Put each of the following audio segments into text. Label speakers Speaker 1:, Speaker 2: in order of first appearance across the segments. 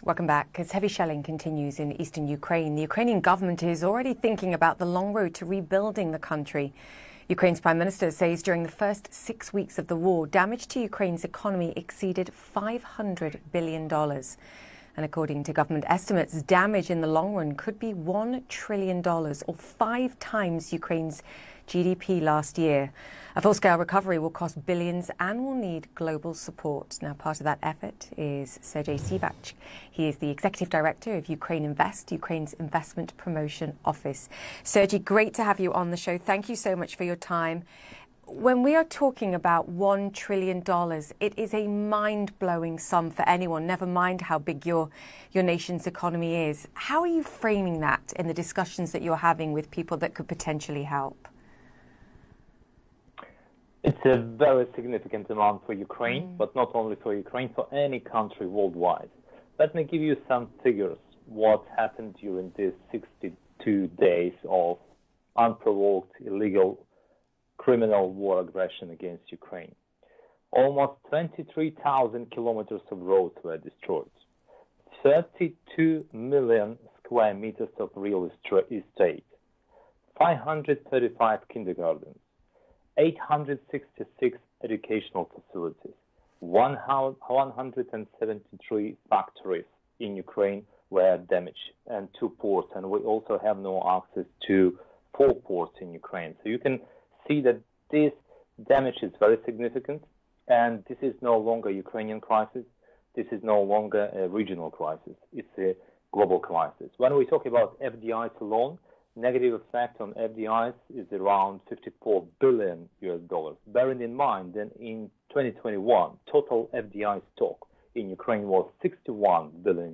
Speaker 1: Welcome back. As heavy shelling continues in eastern Ukraine, the Ukrainian government is already thinking about the long road to rebuilding the country. Ukraine's Prime Minister says during the first 6 weeks of the war, damage to Ukraine's economy exceeded $500 billion. And according to government estimates, damage in the long run could be $1 trillion, or 5 times Ukraine's GDP last year. A full-scale recovery will cost billions and will need global support. Now, part of that effort is Sergiy Tsivkach. He is the Executive Director of Ukraine Invest, Ukraine's investment promotion office. Sergiy, great to have you on the show. Thank you so much for your time. When we are talking about $1 trillion, it is a mind-blowing sum for anyone, never mind how big your nation's economy is. How are you framing that in the discussions that you're having with people that could potentially help?
Speaker 2: It's a very significant amount for Ukraine, but not only for Ukraine, for any country worldwide. Let me give you some figures, what happened during these 62 days of unprovoked, illegal, criminal war aggression against Ukraine. Almost 23,000 kilometers of roads were destroyed. 32 million square meters of real estate. 535 kindergartens. 866 educational facilities, 173 factories in Ukraine were damaged, and 2 ports, and we also have no access to 4 ports in Ukraine. So you can see that this damage is very significant, and this is no longer a Ukrainian crisis. This is no longer a regional crisis. It's a global crisis. When we talk about FDIs alone, negative effect on FDIs is around $54 billion. Bearing in mind that in 2021, total FDI stock in Ukraine was $61 billion.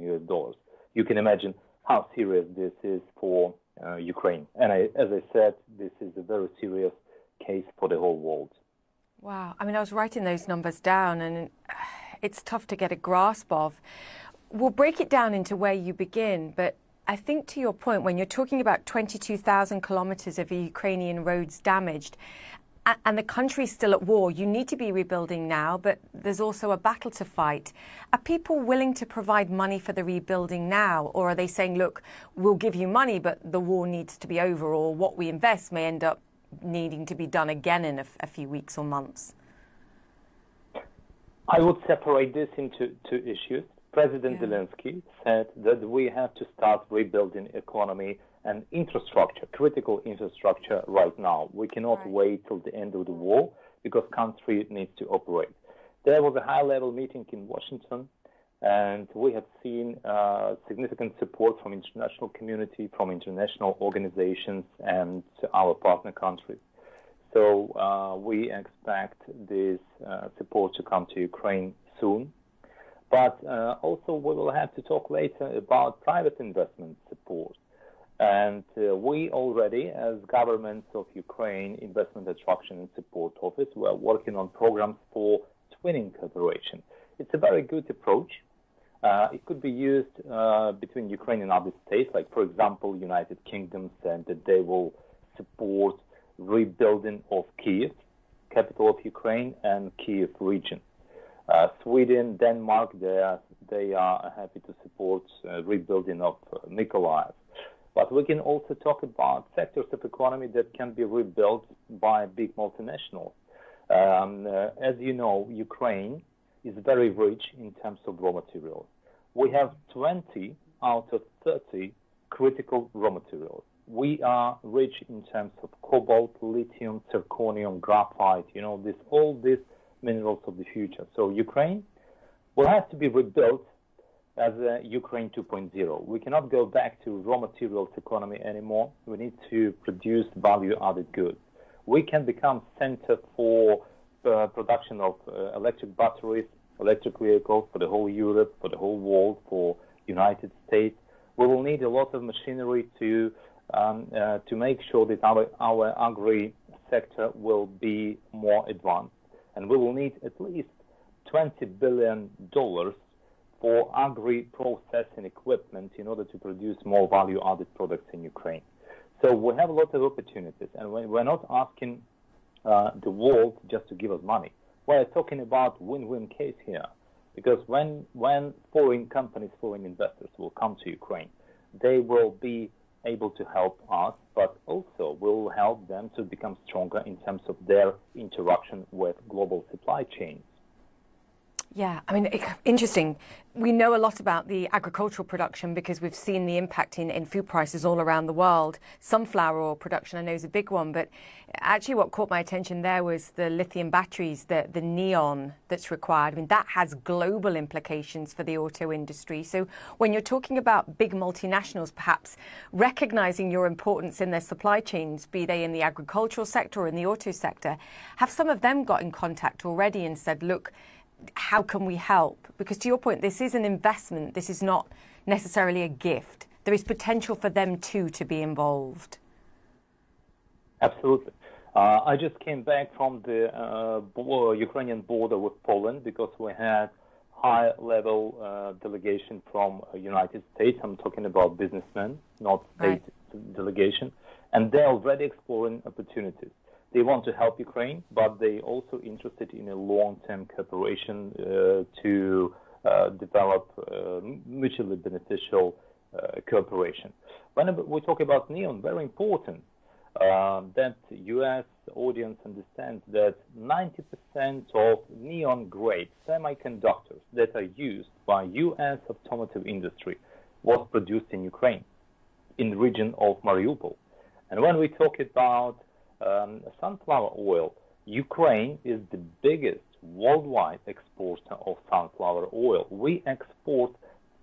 Speaker 2: You can imagine how serious this is for Ukraine. And as I said, this is a very serious case for the whole world.
Speaker 1: Wow. I mean, I was writing those numbers down, and it's tough to get a grasp of. We'll break it down into where you begin, but I think to your point, when you're talking about 22,000 kilometers of Ukrainian roads damaged and the country's still at war, you need to be rebuilding now, but there's also a battle to fight. Are people willing to provide money for the rebuilding now? Or are they saying, look, we'll give you money, but the war needs to be over, or what we invest may end up needing to be done again in a few weeks or months?
Speaker 2: I would separate this into 2 issues. President Zelensky said that we have to start rebuilding economy and infrastructure, critical infrastructure right now. We cannot wait till the end of the war because country needs to operate. There was a high-level meeting in Washington, and we have seen significant support from international community, from international organizations and our partner countries. So we expect this support to come to Ukraine soon. But also we will have to talk later about private investment support. And we already, as governments of Ukraine, Investment Attraction and Support Office, we are working on programs for twinning cooperation. It's a very good approach. It could be used between Ukraine and other states, like, for example, United Kingdom said that they will support rebuilding of Kiev, capital of Ukraine, and Kiev region. Sweden, Denmark, they are happy to support rebuilding of Mykolaiv. But we can also talk about sectors of economy that can be rebuilt by big multinationals. As you know, Ukraine is very rich in terms of raw materials. We have 20 out of 30 critical raw materials. We are rich in terms of cobalt, lithium, zirconium, graphite, all these minerals of the future. So Ukraine will have to be rebuilt as a Ukraine 2.0. We cannot go back to raw materials economy anymore. We need to produce value-added goods. We can become center for production of electric batteries, electric vehicles for the whole Europe, for the whole world, for United States. We will need a lot of machinery to make sure that our agri sector will be more advanced. And we will need at least $20 billion for agri-processing equipment in order to produce more value-added products in Ukraine. So we have a lot of opportunities, and we're not asking the world just to give us money. We're talking about win-win case here. Because when foreign companies, foreign investors will come to Ukraine, they will be able to help us, but also will help them to become stronger in terms of their interaction with global supply chains.
Speaker 1: Yeah, I mean, interesting. We know a lot about the agricultural production because we've seen the impact in food prices all around the world. Sunflower oil production, I know, is a big one, but actually what caught my attention there was the lithium batteries, the neon that's required. I mean, that has global implications for the auto industry. So when you're talking about big multinationals, perhaps recognizing your importance in their supply chains, be they in the agricultural sector or in the auto sector, have some of them got in contact already and said, look, how can we help? Because to your point, this is an investment. This is not necessarily a gift. There is potential for them too to be involved.
Speaker 2: Absolutely. I just came back from the Ukrainian border with Poland because we had high-level delegation from United States. I'm talking about businessmen, not state delegation. And they're already exploring opportunities. They want to help Ukraine, but they also interested in a long-term cooperation to develop mutually beneficial cooperation. When we talk about neon, very important that U.S. audience understands that 90% of neon-grade semiconductors that are used by U.S. automotive industry was produced in Ukraine, in the region of Mariupol. And when we talk about sunflower oil, Ukraine is the biggest worldwide exporter of sunflower oil. We export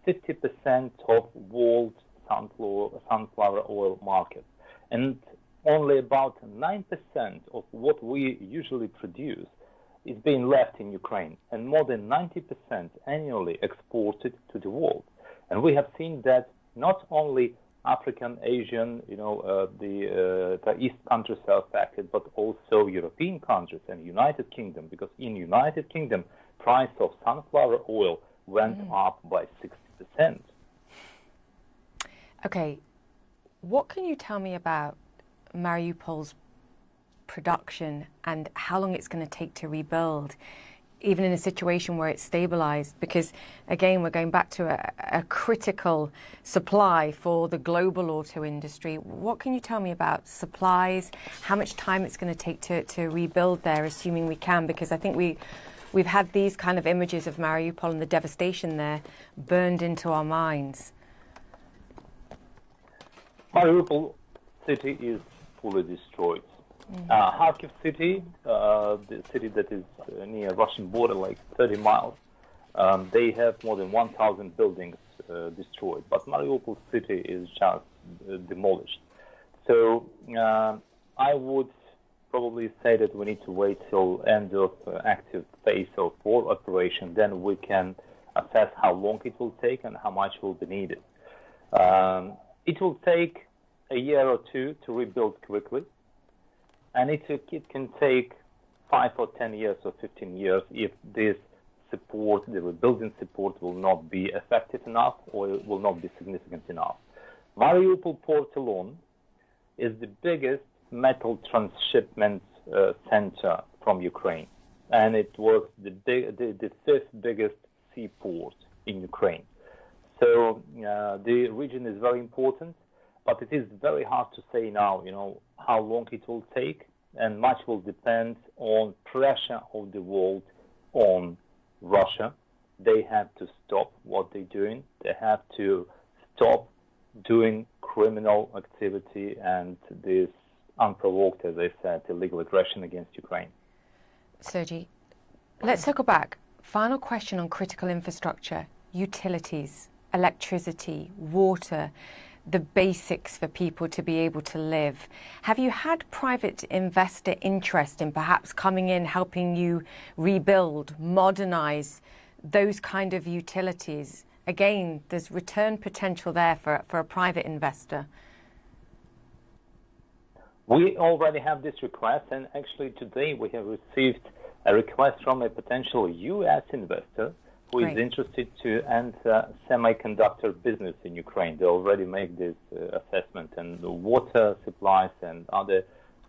Speaker 2: 50% of world sunflower oil market, and only about 9% of what we usually produce is being left in Ukraine, and more than 90% annually exported to the world. And we have seen that not only African, Asian, the East countries are affected, but also European countries and United Kingdom, because in United Kingdom, price of sunflower oil went up by 60%.
Speaker 1: Okay, what can you tell me about Mariupol's production and how long it's going to take to rebuild, even in a situation where it's stabilized? Because, again, we're going back to a critical supply for the global auto industry. What can you tell me about supplies, how much time it's going to take to rebuild there, assuming we can? Because I think we've had these kind of images of Mariupol and the devastation there burned into our minds.
Speaker 2: Mariupol city is fully destroyed. Kharkiv city, the city that is near Russian border, like 30 miles, they have more than 1,000 buildings destroyed. But Mariupol city is just demolished. So I would probably say that we need to wait till end of active phase of war operation. Then we can assess how long it will take and how much will be needed. It will take a year or two to rebuild quickly. And it can take 5 or 10 years or 15 years if this support, the rebuilding support, will not be effective enough or it will not be significant enough. Mariupol port alone is the biggest metal transshipment center from Ukraine. And it was the fifth biggest seaport in Ukraine. So the region is very important. But it is very hard to say now, how long it will take, and much will depend on pressure of the world on Russia. They have to stop what they're doing. They have to stop doing criminal activity and this unprovoked, as I said, illegal aggression against Ukraine.
Speaker 1: Sergiy, let's circle back. Final question on critical infrastructure, utilities, electricity, water, the basics for people to be able to live. Have you had private investor interest in perhaps coming in, helping you rebuild, modernize those kind of utilities? Again, there's return potential there for a private investor.
Speaker 2: We already have this request, and actually today we have received a request from a potential U.S. investor who is interested to enter semiconductor business in Ukraine. They already make this assessment, and the water supplies and other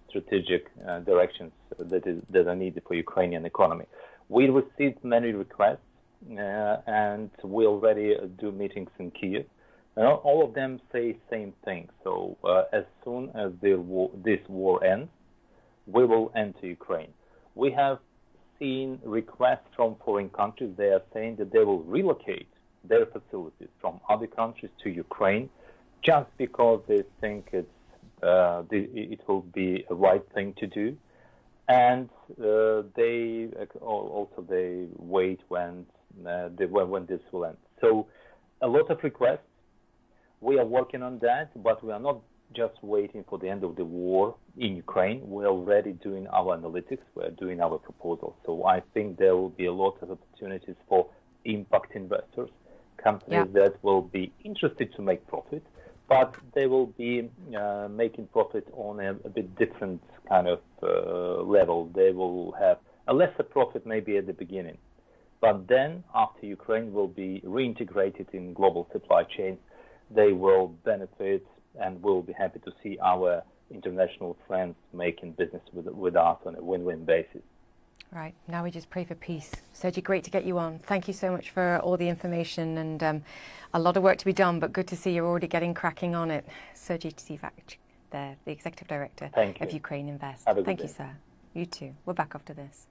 Speaker 2: strategic directions that are needed for Ukrainian economy. We received many requests and we already do meetings in Kiev. All of them say same thing. So as soon as this war ends, we will enter Ukraine. We have seen requests from foreign countries. They are saying that they will relocate their facilities from other countries to Ukraine just because they think it will be a right thing to do. And they wait when this will end. So a lot of requests. We are working on that, but we are not just waiting for the end of the war in Ukraine. We're already doing our analytics. We're doing our proposals. So I think there will be a lot of opportunities for impact investors, companies that will be interested to make profit, but they will be making profit on a bit different kind of level. They will have a lesser profit maybe at the beginning. But then, after Ukraine will be reintegrated in global supply chains, they will benefit and we'll be happy to see our international friends making business with us on a win-win basis.
Speaker 1: Right, now we just pray for peace. Sergiy, great to get you on. Thank you so much for all the information, and a lot of work to be done, but good to see you're already getting cracking on it. Sergiy Tsivkach, the Executive Director of Ukraine Invest.
Speaker 2: Have a good
Speaker 1: Thank
Speaker 2: day.
Speaker 1: you, sir. You too. We're back after this.